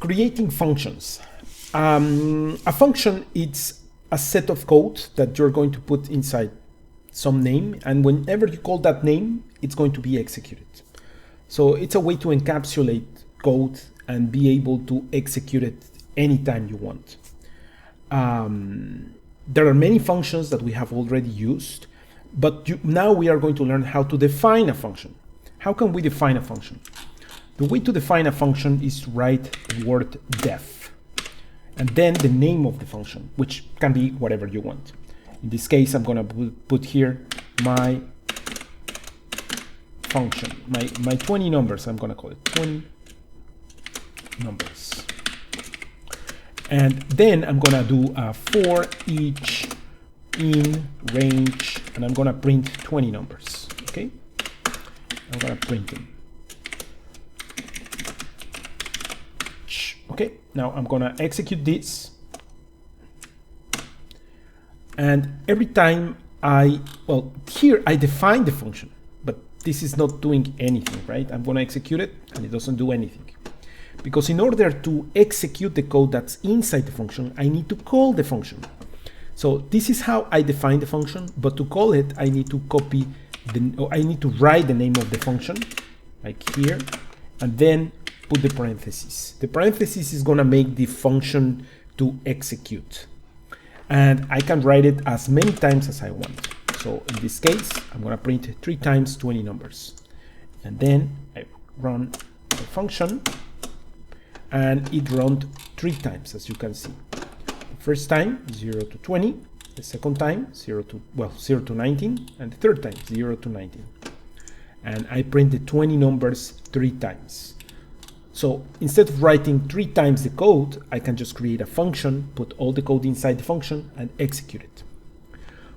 creating functions. A function is a set of code that you're going to put inside some name, and whenever you call that name, it's going to be executed. So it's a way to encapsulate code and be able to execute it anytime you want. There are many functions that we have already used, but now we are going to learn how to define a function. How can we define a function? The way to define a function is to write the word def, and then the name of the function, which can be whatever you want. In this case, I'm going to put here my function, my 20 numbers. I'm going to call it 20 numbers. And then I'm going to do a for each in range, and I'm going to print 20 numbers. Okay? I'm going to print them. Okay, now I'm going to execute this. And every time here I define the function, but this is not doing anything, right? I'm going to execute it and it doesn't do anything. Because in order to execute the code that's inside the function, I need to call the function. So this is how I define the function, but to call it, I need to I need to write the name of the function, like here, and then put the parentheses. The parentheses is going to make the function to execute. And I can write it as many times as I want. So in this case, I'm going to print 3 times 20 numbers. And then I run the function, and it runs 3 times, as you can see. The first time, 0 to 20. The second time, 0 to 19. And the third time, 0 to 19. And I print the 20 numbers 3 times. So instead of writing 3 times the code, I can just create a function, put all the code inside the function, and execute it.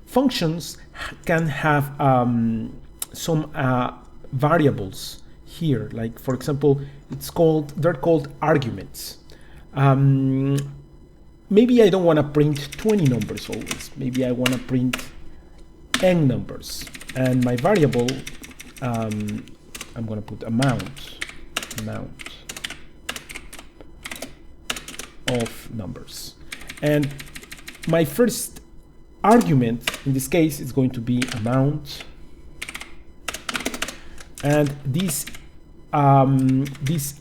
Functions can have some variables here, like for example, they're called arguments. Maybe I don't want to print 20 numbers always. Maybe I want to print n numbers, and my variable, I'm going to put amount of numbers, and my first argument in this case is going to be amount, and this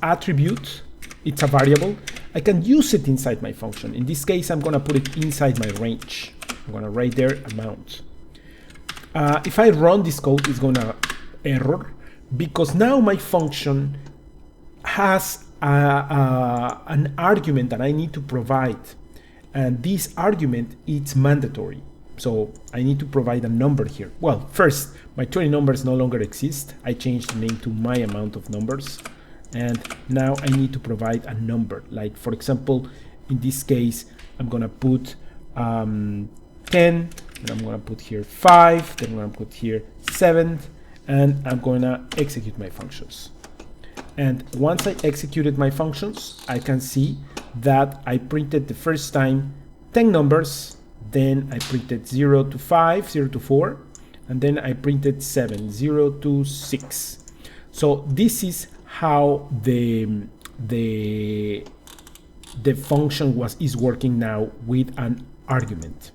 attribute, it's a variable. I can use it inside my function. In this case, I'm going to put it inside my range. I'm going to write there amount. If I run this code, it's going to error, because now my function has an argument that I need to provide, and this argument is mandatory. So I need to provide a number here. Well, first, my 20 numbers no longer exist. I changed the name to my amount of numbers, and now I need to provide a number. Like for example, in this case, I'm gonna put 10, and I'm gonna put here 5, then I'm gonna put here 7, and I'm gonna execute my functions. And once I executed my functions, I can see that I printed the first time 10 numbers, then I printed 0 to 5, 0 to 4, and then I printed 7, 0 to 6. So this is how the function is working now with an argument.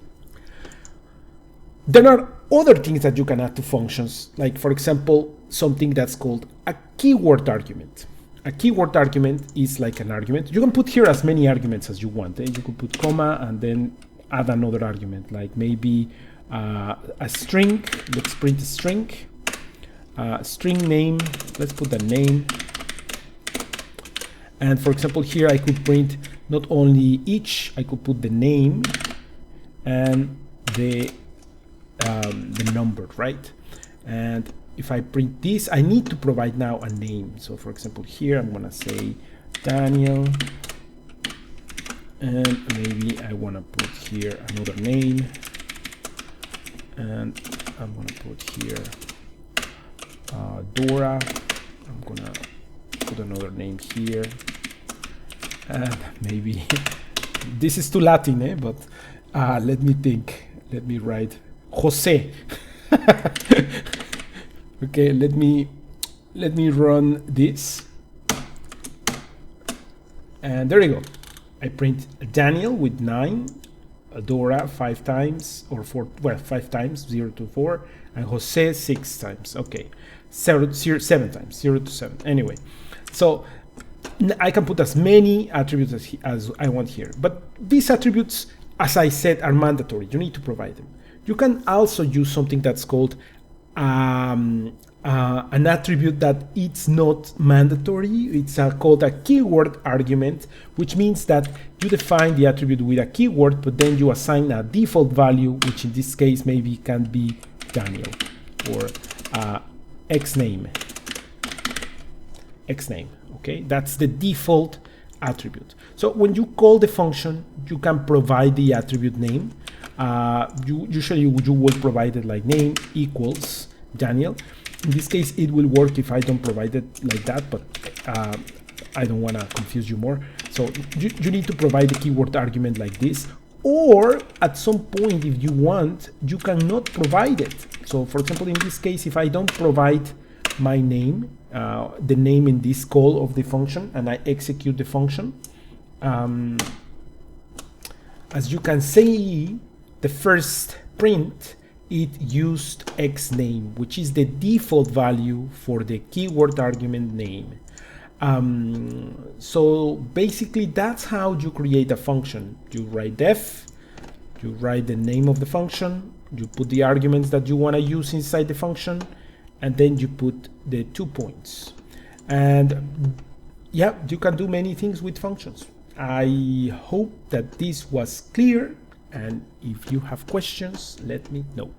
There are other things that you can add to functions, like for example, something that's called a keyword argument. A keyword argument is like an argument. You can put here as many arguments as you want. You could put comma and then add another argument, like maybe a string. Let's print a string. String name. Let's put the name. And for example, here I could print not only each. I could put the name and the number, right? And if I print this, I need to provide now a name. So for example, here I'm gonna say Daniel, and maybe I wanna put here another name, and I'm gonna put here Dora. I'm gonna put another name here, and maybe this is too Latin, but let me think. Let me write Jose. Okay, let me run this. And there you go. I print Daniel with 9, Dora 5 times, or 4, well, 5 times, 0 to 4, and Jose 6 times. Okay, 7 times, 0 to 7. Anyway, so I can put as many attributes as I want here. But these attributes, as I said, are mandatory. You need to provide them. You can also use something that's called an attribute that it's not mandatory. It's called a keyword argument, which means that you define the attribute with a keyword, but then you assign a default value, which in this case maybe can be Daniel or xname. Okay, that's the default attribute. So when you call the function, you can provide the attribute name. Usually you will provide it like name equals Daniel. In this case, it will work if I don't provide it like that, but I don't want to confuse you more. So you need to provide the keyword argument like this, or at some point, if you want, you cannot provide it. So for example, in this case, if I don't provide my name, the name in this call of the function, and I execute the function, as you can see, the first print, it used xname, which is the default value for the keyword argument name. So basically that's how you create a function. You write def, you write the name of the function, you put the arguments that you want to use inside the function, and then you put the 2 points. And yeah, you can do many things with functions. I hope that this was clear, and if you have questions, let me know.